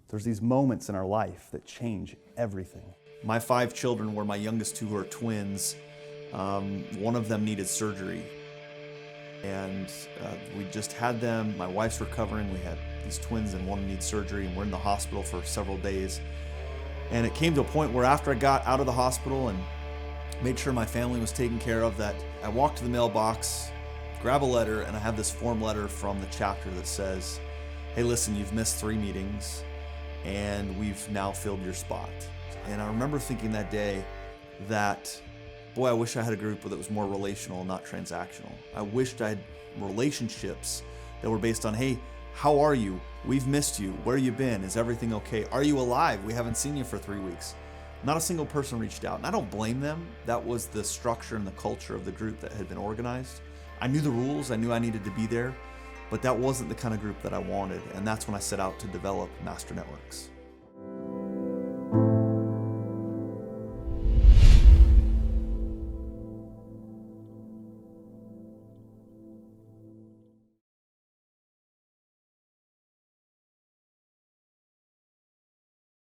There's these moments in our life that change everything. My 5 children, where my youngest 2 are twins, one of them needed surgery. And we just had them. My wife's recovering. We had these twins and one needs surgery, and we're in the hospital for several days. And it came to a point where after I got out of the hospital and made sure my family was taken care of, that I walked to the mailbox, grab a letter, and I have this form letter from the chapter that says, hey, listen, you've missed 3 meetings and we've now filled your spot. And I remember thinking that day that, boy, I wish I had a group that was more relational and not transactional. I wished I had relationships that were based on, hey, how are you? We've missed you. Where you been? Is everything okay? Are you alive? We haven't seen you for 3 weeks. Not a single person reached out, and I don't blame them. That was the structure and the culture of the group that had been organized. I knew the rules. I knew I needed to be there, but that wasn't the kind of group that I wanted, and that's when I set out to develop Master Networks.